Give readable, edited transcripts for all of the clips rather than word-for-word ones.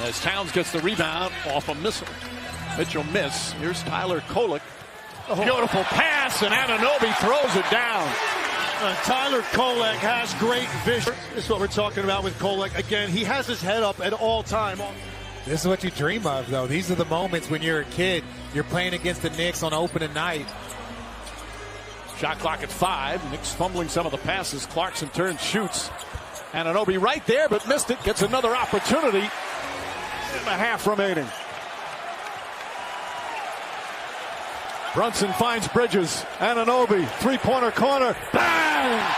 as Towns gets the rebound off a Mitchell miss. Here's Tyler Kolek. Beautiful pass, and Anunoby throws it down. Tyler Kolek has great vision. This is what we're talking about with Kolek. Again, he has his head up at all time. This is what you dream of, though. These are the moments when you're a kid. You're playing against the Knicks on opening night. Shot clock at 5. Knicks fumbling some of the passes. Clarkson turns, shoots. Anunoby right there, but missed it. Gets another opportunity. 2.5 remaining. Brunson finds Bridges. Anunoby, three-pointer corner. Bang!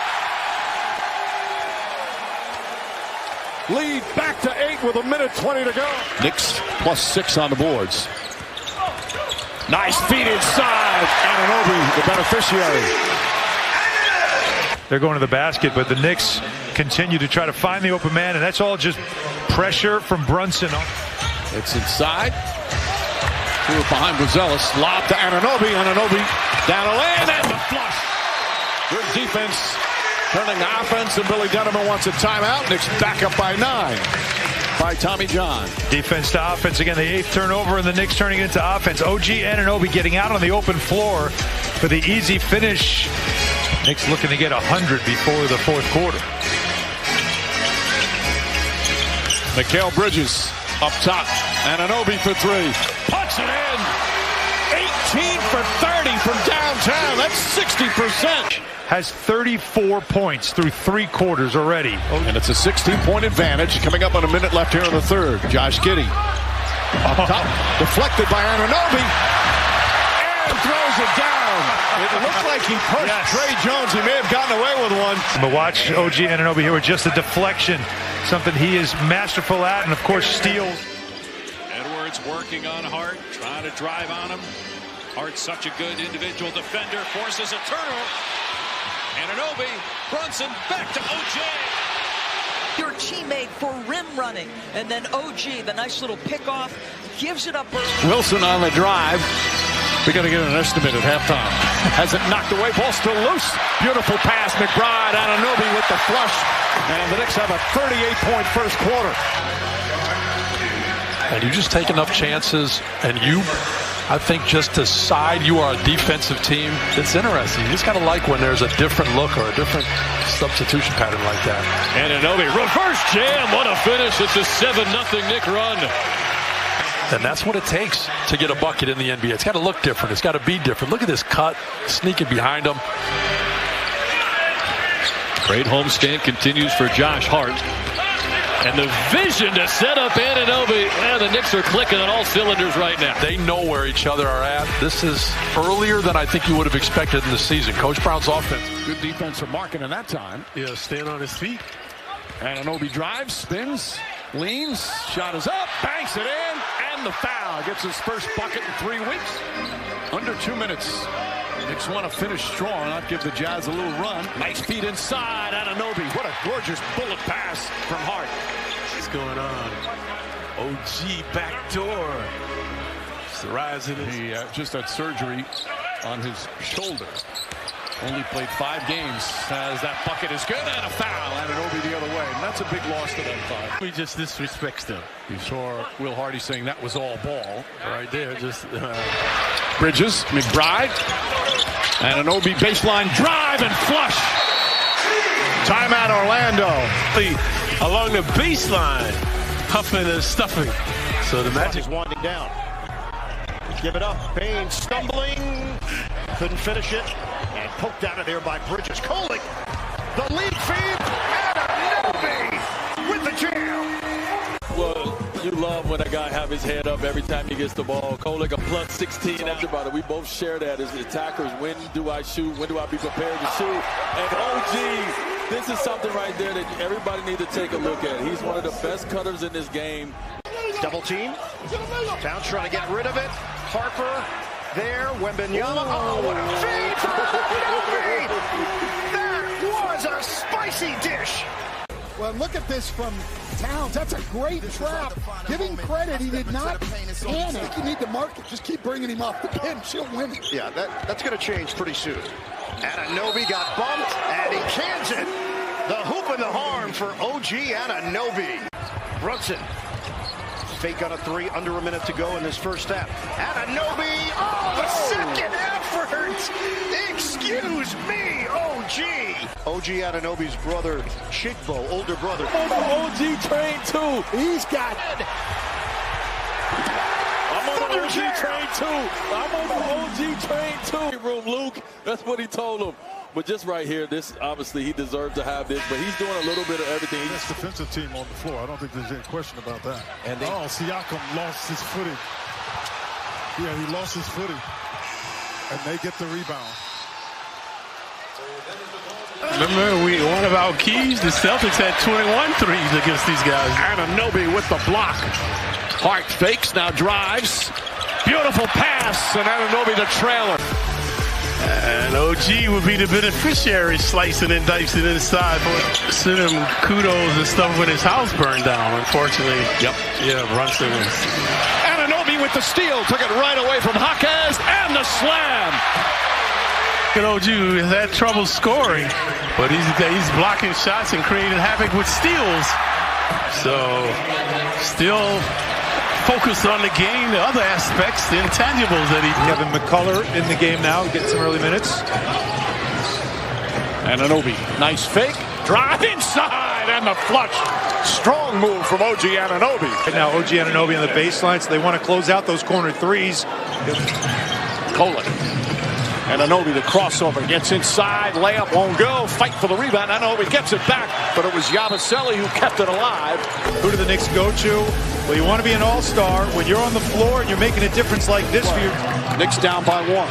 Lead back to 8 with 1:20 to go. Knicks +6 on the boards. Nice feed inside. Anunoby, the beneficiary. They're going to the basket, but the Knicks continue to try to find the open man, and that's all just pressure from Brunson. It's inside. Threw it behind Rosellis. Lob to Anunoby. Anunoby down a lane and the flush. Good defense. Turning the offense, and Billy Donovan wants a timeout. Knicks back up by 9 by Tommy John. Defense to offense. Again, the 8th turnover, and the Knicks turning it into offense. OG Anunoby getting out on the open floor for the easy finish. Knicks looking to get 100 before the 4th quarter. Mikal Bridges up top. Anunoby for 3. Puts it in. 18 for 30 from downtown. That's 60%. Has 34 points through 3 quarters already. And it's a 16-point advantage coming up on a minute left here in the 3rd. Josh Giddey up top, deflected by Anunoby, and throws it down. It looked like he pushed Trey Jones. He may have gotten away with one. But watch OG Anunoby here with just a deflection, something he is masterful at, and of course steals. Edwards working on Hart, trying to drive on him. Hart's such a good individual defender, forces a turnover. Anunoby, Brunson, back to OG. Your teammate for rim running. And then OG, the nice little pickoff, gives it up early. Wilson on the drive. We got to get an estimate at halftime. Has it knocked away, ball still loose. Beautiful pass, McBride, Anunoby with the flush. And the Knicks have a 38-point first quarter. And you just take enough chances, and I think just decide you are a defensive team. It's interesting. You just got to like when there's a different look or a different substitution pattern like that. Anunoby, reverse jam. What a finish. It's a 7-0 Knick run. And that's what it takes to get a bucket in the NBA. It's got to look different. It's got to be different. Look at this cut, sneaking behind him. Great homestand continues for Josh Hart. And the vision to set up Anunoby. And the Knicks are clicking on all cylinders right now. They know where each other are at. This is earlier than I think you would have expected in the season. Coach Brown's offense. Good defense from Markin in that time. Yeah, stand on his feet. Anunoby drives, spins, leans, shot is up, banks it in, and the foul. Gets his first bucket in 3 weeks. Under 2 minutes. Knicks want to finish strong, not give the Jazz a little run. Nice feed inside, Anunoby. What a gorgeous bullet pass from Hart. What's going on? OG backdoor. He just had surgery on his shoulder. Only played 5 games. As that bucket is good, and a foul. Anunoby the other way. And that's a big loss to them 5. He just disrespects them. You saw Will Hardy saying that was all ball. Right there, just... Bridges, McBride. Anunoby baseline drive and flush. Timeout Orlando. Along the baseline, huffing and stuffing. So the Magic is winding down. Give it up. Bain stumbling. Couldn't finish it. And poked out of there by Bridges. Kolek. The lead feed. Anunoby with the jam. Well, you love when a guy have his head up every time he gets the ball. Kolek, a plus 16. Talked about it. We both share that as attackers. When do I shoot? When do I be prepared to shoot? And OG, this is something right there that everybody need to take a look at. He's one of the best cutters in this game. Double team. Towns trying to get rid of it. Harper there. Wembanyama. Oh, what a feed for Anunoby! That was a spicy dish. Well, look at this from Towns. That's a great trap. Give him credit. He did not panic. You need to mark it. Just keep bringing him off the bench. He'll win it. Yeah, that's going to change pretty soon. Anunoby got bumped, and he cans it. The hoop and the harm for OG Anunoby. Brunson fake on a three, under a minute to go in this first half. Anunoby, oh, the second effort! Excuse me, OG Anunoby's brother, Chigbo, older brother. I'm on the OG train too. He's got it. I'm on the OG train too. I'm on the OG train too. Room, Luke. That's what he told him. But just right here, this obviously he deserves to have this, but he's doing a little bit of everything. Best defensive team on the floor. I don't think there's any question about that. And Siakam lost his footing. Yeah, he lost his footing. And they get the rebound. Remember, one of our keys, the Celtics had 21 threes against these guys. Anunoby with the block. Hart fakes, now drives. Beautiful pass, and Anunoby the trailer. And OG would be the beneficiary, slicing and dicing inside. Send him kudos and stuff when his house burned down, unfortunately. Yep. Yeah, Brunson was. Anunoby with the steal, took it right away from Jaquez, and the slam. And OG has had trouble scoring, but he's blocking shots and creating havoc with steals. So, still focused on the game, the other aspects, the intangibles that he... Kevin McCullough in the game now, getting some early minutes. Anunoby, nice fake, drive inside, and the flush. Strong move from OG Anunoby. Right now, OG Anunoby on the baseline, so they want to close out those corner threes. Kolek. Anunoby, the crossover, gets inside, layup won't go, fight for the rebound. Anunoby gets it back, but it was Yabusele who kept it alive. Who do the Knicks go to? Well, you want to be an all-star when you're on the floor and you're making a difference like this for you. Knicks down by one.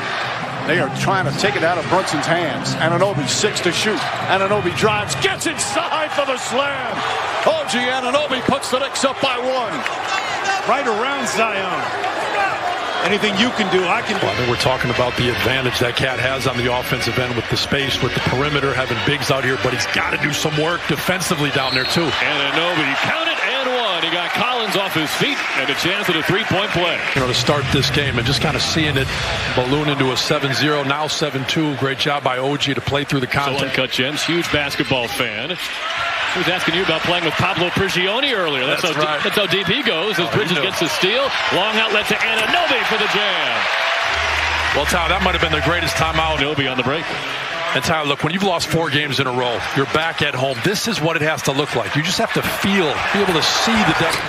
They are trying to take it out of Brunson's hands. Anunoby, 6 to shoot. Anunoby drives, gets inside for the slam. OG Anunoby puts the Knicks up by one. Right around Zion. Anything you can do, I can do. I think we're talking about the advantage that Cat has on the offensive end with the space, with the perimeter, having bigs out here, but he's got to do some work defensively down there, too. Anunoby, count it and one. He got Collins off his feet and a chance at a three-point play. You know, to start this game and just kind of seeing it balloon into a 7-0, now 7-2. Great job by OG to play through the contact. So Uncut Gems, huge basketball fan. He was asking you about playing with Pablo Prigioni earlier. That's right. That's how deep he goes as Bridges gets the steal. Long outlet to Anunoby for the jam. Well, Tyler, that might have been their greatest timeout. Anunoby on the break. And Tyler, look, when you've lost 4 games in a row, you're back at home. This is what it has to look like. You just have to be able to see the depth.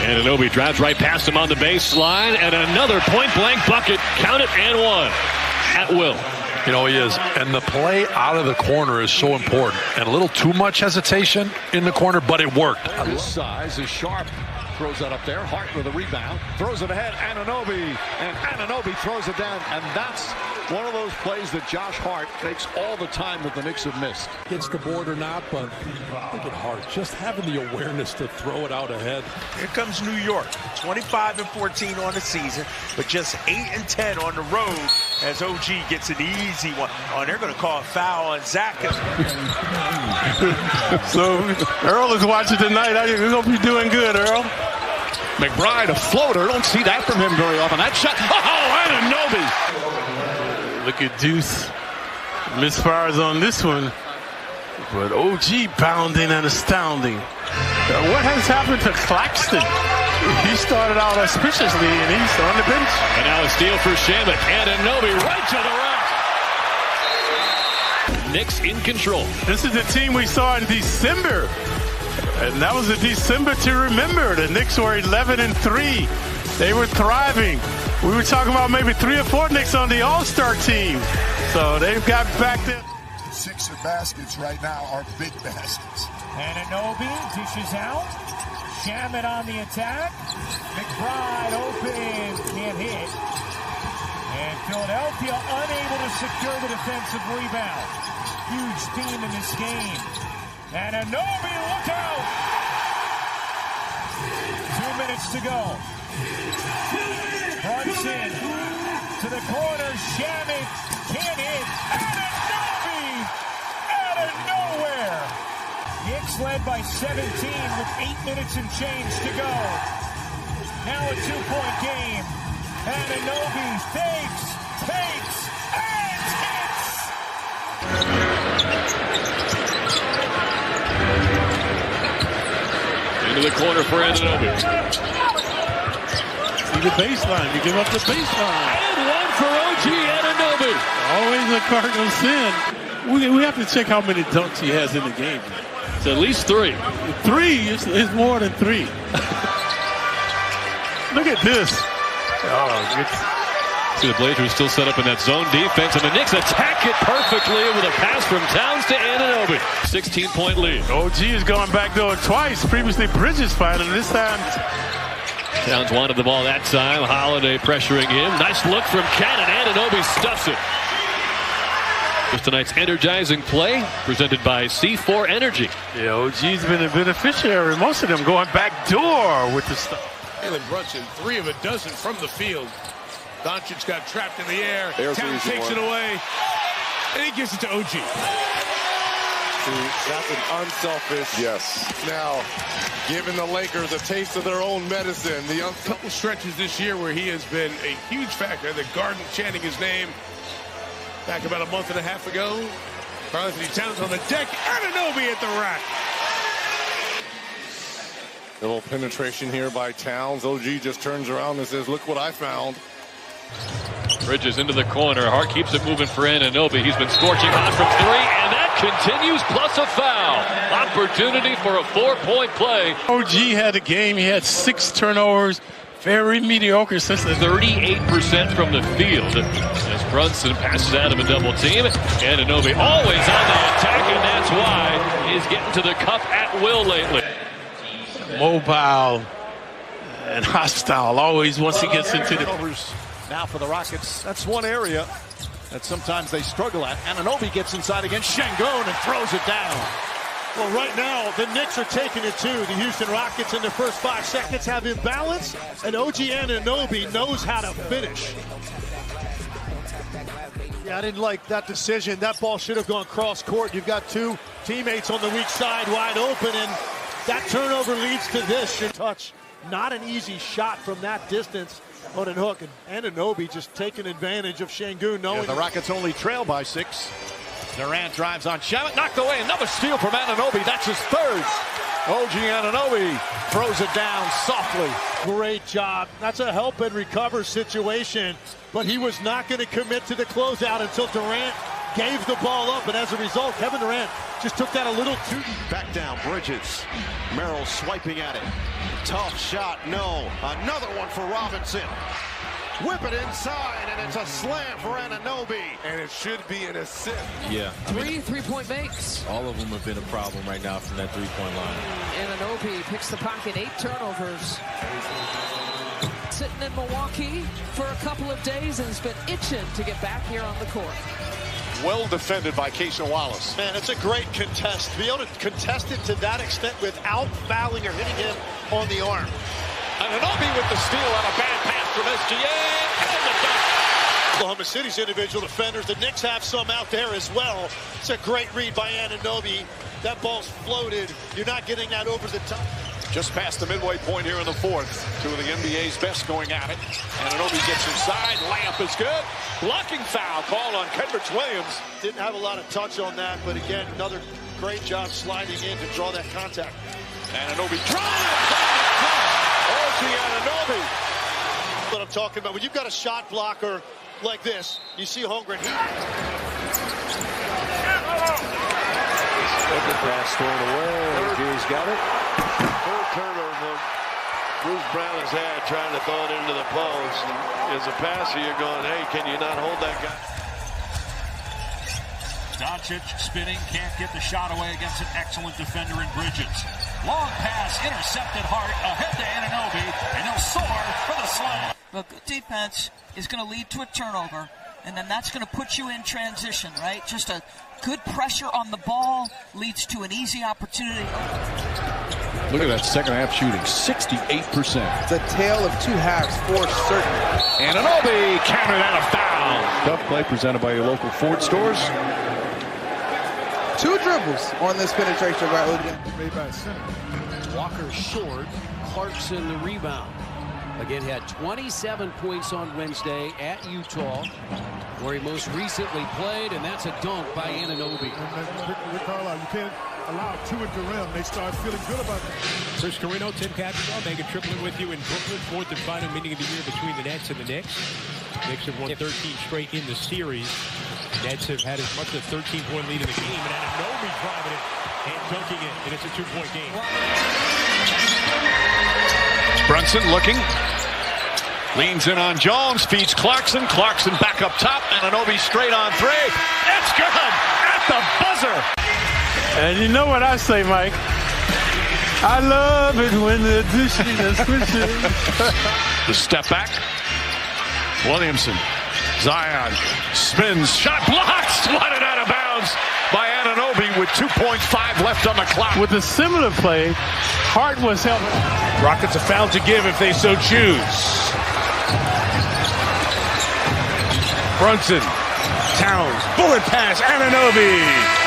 Anunoby drives right past him on the baseline, and another point-blank bucket. Count it and one. At will. You know, he is. And the play out of the corner is so important. And a little too much hesitation in the corner, but it worked. His size is sharp. Throws that up there. Hart with a rebound. Throws it ahead. Anunoby. And Anunoby throws it down. And that's one of those plays that Josh Hart makes all the time that the Knicks have missed. Gets the board or not, but look at Hart. Just having the awareness to throw it out ahead. Here comes New York. 25-14 on the season, but just 8-10 on the road as OG gets an easy one. Oh, they're going to call a foul on Zach. So Earl is watching tonight. I hope you're doing good, Earl. McBride, a floater. Don't see that from him very often. That shot. Oh, Anunoby. Look at Deuce. Misfires on this one. But OG bounding and astounding. What has happened to Claxton? He started out auspiciously and he's on the bench. And now a steal for Shamet. Anunoby right to the rack. Knicks in control. This is the team we saw in December. And that was a December to remember. The Knicks were 11-3. They were thriving. We were talking about maybe 3 or 4 Knicks on the All-Star team. So they've got back there. The Sixer baskets right now are big baskets. Anunoby dishes out. Shamet on the attack. McBride open. Can't hit. And Philadelphia unable to secure the defensive rebound. Huge theme in this game. Anunoby, look out! 2 minutes to go. Brunson to the corner. Shamet can't hit. Anunoby out of nowhere. Knicks led by 17 with 8 minutes and change to go. Now a 2-point game. Anunoby takes, and hits! Into the corner for Anunoby. See the baseline. You give up the baseline. And one for OG Anunoby. Always a cardinal sin. We have to check how many dunks he has in the game. It's at least 3. 3 is more than 3. Look at this. Oh, good. See the Blazers still set up in that zone defense, and the Knicks attack it perfectly with a pass from Towns to Anunoby. 16-point lead. OG is going back door twice. Previously, Bridges fired, and this time Towns wanted the ball that time. Holiday pressuring him. Nice look from Cannon. Anunoby stuffs it. Here's tonight's energizing play presented by C4 Energy. Yeah, OG's been a beneficiary. Most of them going back door with the stuff. Jalen Brunson, 3 of a dozen from the field. Doncic got trapped in the air. Towns takes it away, and he gives it to OG. That's an unselfish. Yes. Now, giving the Lakers a taste of their own medicine. The couple stretches this year where he has been a huge factor. The Garden chanting his name back about a month and a half ago. Karl-Anthony Towns on the deck. Anunoby at the rack. A little penetration here by Towns. OG just turns around and says, "Look what I found." Bridges into the corner. Hart keeps it moving for Anunoby. He's been scorching hot from 3, and that continues, plus a foul. Opportunity for a 4-point play. OG had a game. He had 6 turnovers. Very mediocre since the 38% from the field. As Brunson passes out of a double team. Anunoby always on the attack, and that's why he's getting to the cup at will lately. Mobile and hostile always once he gets into the... Now for the Rockets, that's one area that sometimes they struggle at. Anunoby gets inside against Şengün and throws it down. Well, right now, the Knicks are taking it too. The Houston Rockets in the first 5 seconds have imbalance, and OG Anunoby knows how to finish. Yeah, I didn't like that decision. That ball should have gone cross court. You've got 2 teammates on the weak side wide open, and that turnover leads to this. Your touch, not an easy shot from that distance on a hook. And Anunoby just taking advantage of Şengün, knowing the Rockets only trail by 6. Durant drives on Shamet, knocked away. Another steal from Anunoby. That's his 3rd. OG Anunoby throws it down softly. Great job. That's a help and recover situation, but he was not going to commit to the closeout until Durant gave the ball up, and as a result, Kevin Durant just took that a little too... Back down, Bridges. Merrill swiping at it. Tough shot, no. Another one for Robinson. Whip it inside, and it's a slam for Anunoby. And it should be an assist. Yeah. 3 3-point makes. All of them have been a problem right now from that 3-point line. Anunoby picks the pocket, 8 turnovers. Sitting in Milwaukee for a couple of days and has been itching to get back here on the court. Well defended by Cason Wallace. Man, it's a great contest. To be able to contest it to that extent without fouling or hitting him on the arm. Anunoby with the steal on a bad pass from SGA. And the dunk. Oklahoma City's individual defenders. The Knicks have some out there as well. It's a great read by Anunoby. That ball's floated. You're not getting that over the top. Just past the midway point here in the 4th. 2 of the NBA's best going at it. Anunoby gets inside. Layup is good. Blocking foul call on Kendrick Williams. Didn't have a lot of touch on that, but again, another great job sliding in to draw that contact. Anunoby drives. OG Anunoby. What I'm talking about, when you've got a shot blocker like this, you see Holmgren. Second pass thrown away. OG's got it. 4 turnover. Bruce Brown has had trying to throw it into the post. As a passer, you're going, hey, can you not hold that guy? Doncic spinning, can't get the shot away against an excellent defender in Bridges. Long pass, intercepted Hart, ahead to Anunoby, and he'll soar for the slam. Well, good defense is going to lead to a turnover, and then that's going to put you in transition, right? Just a good pressure on the ball leads to an easy opportunity. Look at that second half shooting, 68%. It's a tale of 2 halves for certain. Anunoby counted out a foul. Tough play presented by your local Ford stores. 2 dribbles on this penetration by OG. Made by center. Walker short. Clarkson the rebound. Again, had 27 points on Wednesday at Utah, where he most recently played, and that's a dunk by Anunoby. Rick Carlisle, you can't allowed two at the rim, they start feeling good about that. Chris Carino, Tim Capshaw, Mega Triplet with you in Brooklyn. Fourth and final meeting of the year between the Nets and the Knicks. Knicks have won 13 straight in the series. Nets have had as much as a 13-point lead in the game, and Anunoby driving it and dunking it, and it's a 2-point game. Brunson looking. Leans in on Jones, feeds Clarkson. Clarkson back up top. Anunoby straight on three. It's good at the buzzer. And you know what I say, Mike? I love it when the dishes are switching. The step back. Williamson. Zion spins. Shot blocked. Swatted out of bounds by Anunoby with 2.5 left on the clock. With a similar play, Hart was helped. Rockets a foul to give if they so choose. Brunson, Towns, bullet pass, Anunoby,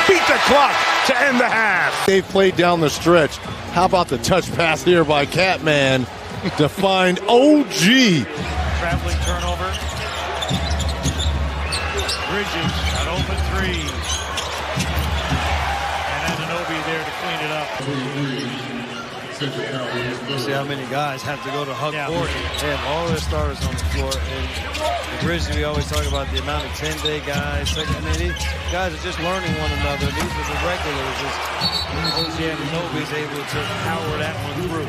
beat the clock to end the half. They've played down the stretch. How about the touch pass here by Catman to find OG? Traveling turnover. Bridges, an open three. And Anunoby there to clean it up. See how many guys have to go to Huck Court. They have all their starters on the floor. And the Grizzlies, we always talk about the amount of 10-day guys. I mean, these guys are just learning one another. These are the regulars. OG Anunoby is able to power that one through.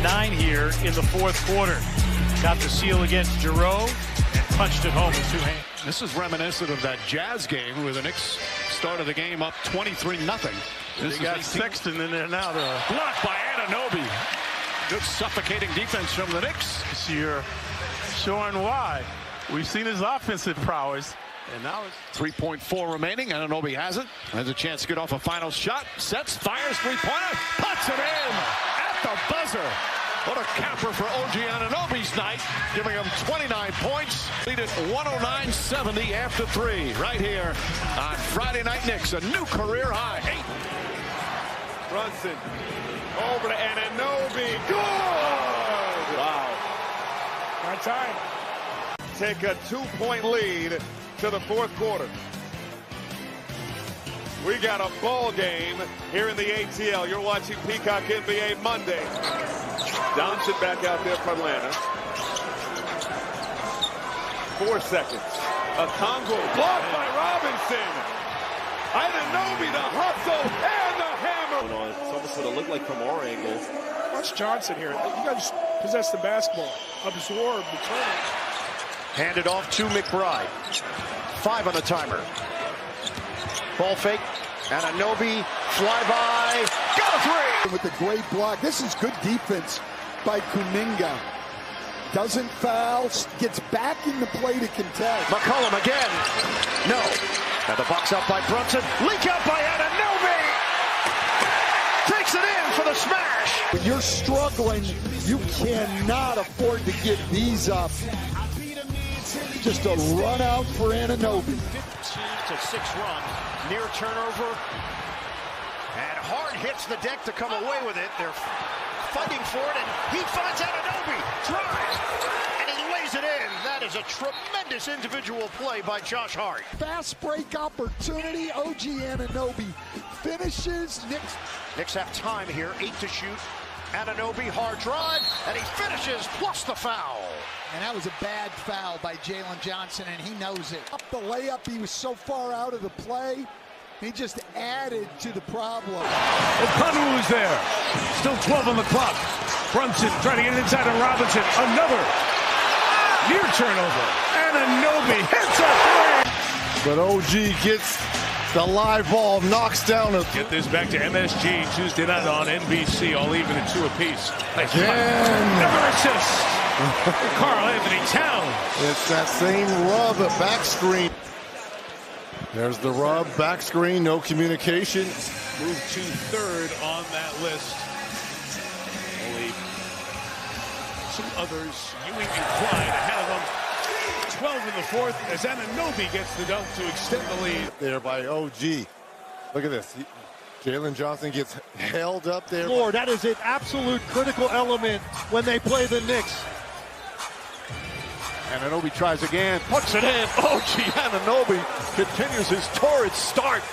9 here in the fourth quarter. Got the seal against Giroux and punched it home with 2 hands. This is reminiscent of that Jazz game where the Knicks started the game up 23-0. They got Sexton in there now, though. Blocked by Anunoby. Good suffocating defense from the Knicks. This year, showing why. We've seen his offensive prowess, and now it's 3.4 remaining. Anunoby has it. Has a chance to get off a final shot. Sets, fires, three-pointer, puts it in at the buzzer. What a capper for OG Anunoby's night, giving him 29 points. Lead at 109-70 after 3, right here on Friday Night Knicks, a new career high. 8. Brunson over to Anunoby. Good! Wow. Got time. Take a 2-point lead to the fourth quarter. We got a ball game here in the ATL. You're watching Peacock NBA Monday. Johnson back out there for Atlanta. 4 seconds. A Congo blocked by Robinson. Anunoby, the hustle and the hammer. It's almost what it looked like from our angle. Watch Johnson here. You got to possess the basketball. Absorb the turn. Handed off to McBride. 5 on the timer. Ball fake. Anunoby, flyby, got a 3! With the great block. This is good defense by Kuminga. Doesn't foul, gets back in the play to contest. McCollum again. No. Now the box out by Brunson. Leak out by Anunoby. Takes it in for the smash. When you're struggling, you cannot afford to give these up. Just a run out for Anunoby. 15-6 run. Near turnover. And Hart hits the deck to come away with it. They're fighting for it, and he finds Anunoby. Drives. And he lays it in. That is a tremendous individual play by Josh Hart. Fast break opportunity. OG Anunoby finishes. Knicks have time here. 8 to shoot. Anunoby, hard drive, and he finishes, plus the foul. And that was a bad foul by Jalen Johnson, and he knows it. Up the layup, he was so far out of the play, he just added to the problem. Okonu is there. Still 12 on the clock. Brunson trying to get it inside of Robinson. Another near turnover. Anunoby hits a 3. But OG gets the live ball, knocks down a... Get this back to MSG Tuesday night on NBC, all even at 2 apiece. Nice Another assist. Karl Anthony Towns. It's that same rub, a back screen. There's the rub, back screen, no communication. Move to 3rd on that list. Only 2 others, Ewing and Clyde ahead of them. 12 in the 4th as Anunoby gets the dunk to extend the lead. There by OG. Look at this. Jalen Johnson gets held up there. Lord, that is an absolute critical element when they play the Knicks. Anunoby tries again, puts it in. OG Anunoby continues his torrid start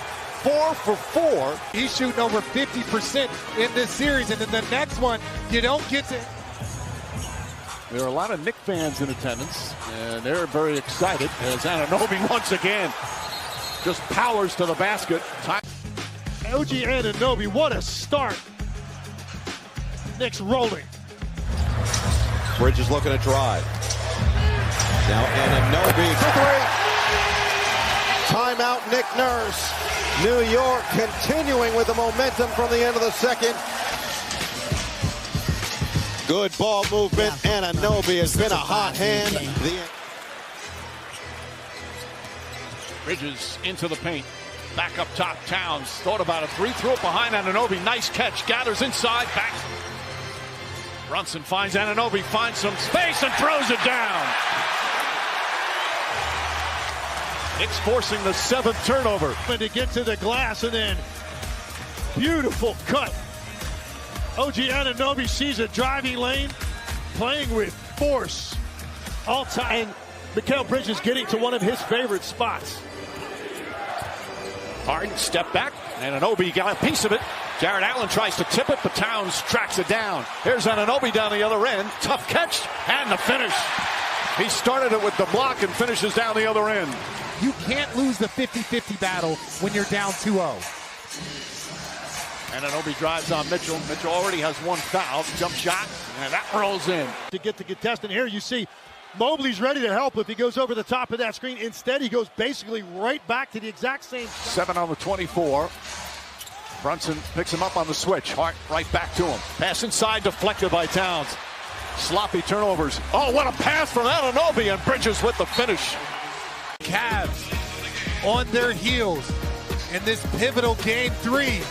4 for 4. He's shooting over 50% in this series, and then the next one, you don't get to. There are a lot of Knicks fans in attendance, and they're very excited as Anunoby once again just powers to the basket. OG Anunoby, what a start. Knicks rolling. Bridges looking to drive. Now Anunoby for three. Timeout, Nick Nurse. New York continuing with the momentum from the end of the second. Good ball movement. Anunoby has been a hot hand. Bridges into the paint. Back up top, Towns. Thought about a three. Threw it behind Anunoby. Nice catch. Gathers inside. Back. Brunson finds Anunoby. Finds some space and throws it down. Knicks forcing the 7th turnover. To get to the glass and then beautiful cut. OG Anunoby sees a driving lane, playing with force all time. And Mikal Bridges getting to one of his favorite spots. Harden step back. Anunoby got a piece of it. Jarrett Allen tries to tip it, but Towns tracks it down. Here's Anunoby down the other end. Tough catch and the finish. He started it with the block and finishes down the other end. You can't lose the 50-50 battle when you're down 2-0. Anunoby drives on Mitchell. Mitchell already has one foul. Jump shot, and that rolls in. To get the contestant here, you see Mobley's ready to help if he goes over the top of that screen. Instead, he goes basically right back to the exact same shot. 7 on the 24. Brunson picks him up on the switch. Hart right back to him. Pass inside, deflected by Towns. Sloppy turnovers. Oh, what a pass from Anunoby, and Bridges with the finish. Cavs on their heels in this pivotal game 3,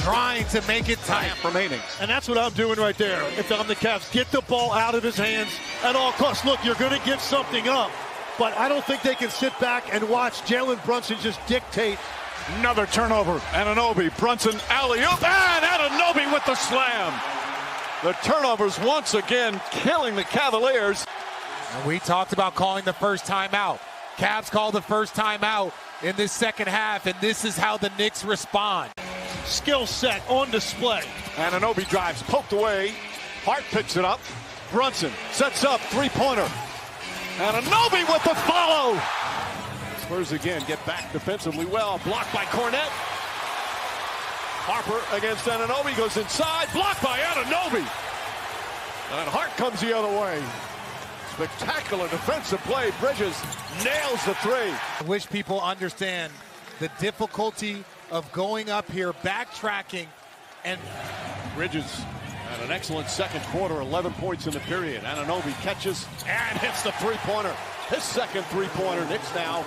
trying to make it tight. Remaining. And that's what I'm doing right there. If I'm the Cavs, get the ball out of his hands at all costs. Look, you're going to give something up, but I don't think they can sit back and watch Jalen Brunson just dictate. Another turnover. Anunoby, Brunson, alley-oop, and Anunoby with the slam. The turnovers once again killing the Cavaliers. And we talked about calling the first timeout. Cavs called the first timeout in this second half, and this is how the Knicks respond. Skill set on display. Anunoby drives, poked away. Hart picks it up. Brunson sets up, three-pointer. Anunoby with the follow. Spurs again get back defensively well. Blocked by Cornette. Harper against Anunoby, goes inside. Blocked by Anunoby. And Hart comes the other way. Spectacular defensive play. Bridges nails the three. I wish people understand the difficulty of going up here, backtracking, and Bridges had an excellent second quarter, 11 points in the period. Anunoby catches and hits the three-pointer. His second three-pointer. Knicks now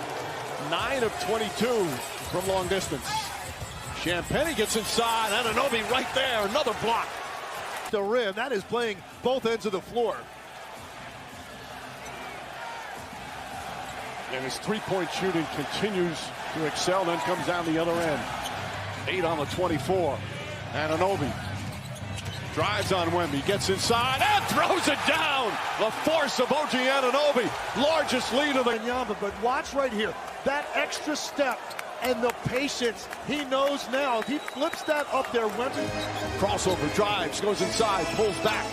9 of 22 from long distance. Champagnie gets inside. Anunoby right there. Another block. The rim. That is playing both ends of the floor. And his three-point shooting continues to excel, then comes down the other end. 8 on the 24. Anunoby drives on Wemby, gets inside and throws it down. The force of OG Anunoby, largest lead of the Yamba. But watch right here, that extra step and the patience. He knows now if he flips that up there, Wemby. Crossover, drives, goes inside, pulls back.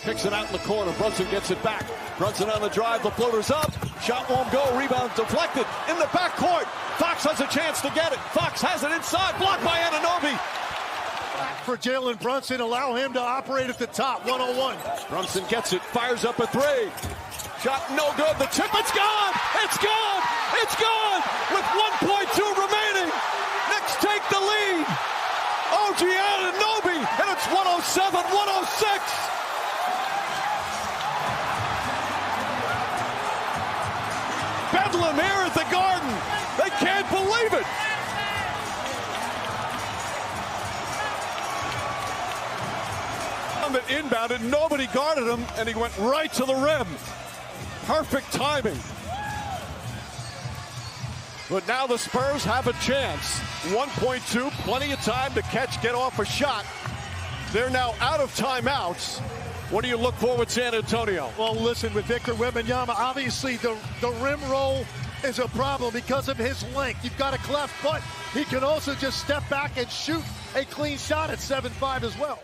Picks it out in the corner. Brunson gets it back. Brunson on the drive. The floater's up. Shot won't go. Rebound deflected in the backcourt. Fox has a chance to get it. Fox has it inside. Blocked by Anunoby. For Jalen Brunson, allow him to operate at the top. 1-on-1. Brunson gets it. Fires up a three. Shot no good. The tip. It's gone. It's gone. It's gone. With 1.2 remaining. Knicks take the lead. OG Anunoby. And it's 107-106. Bedlam here at the Garden. They can't believe it. That inbounded, nobody guarded him, and he went right to the rim. Perfect timing. But now the Spurs have a chance. 1.2, plenty of time to catch, get off a shot. They're now out of timeouts. What do you look for with San Antonio? Well, listen, with Victor Wembanyama, obviously the rim roll is a problem because of his length. You've got a cleft, but he can also just step back and shoot a clean shot at 7'5" as well.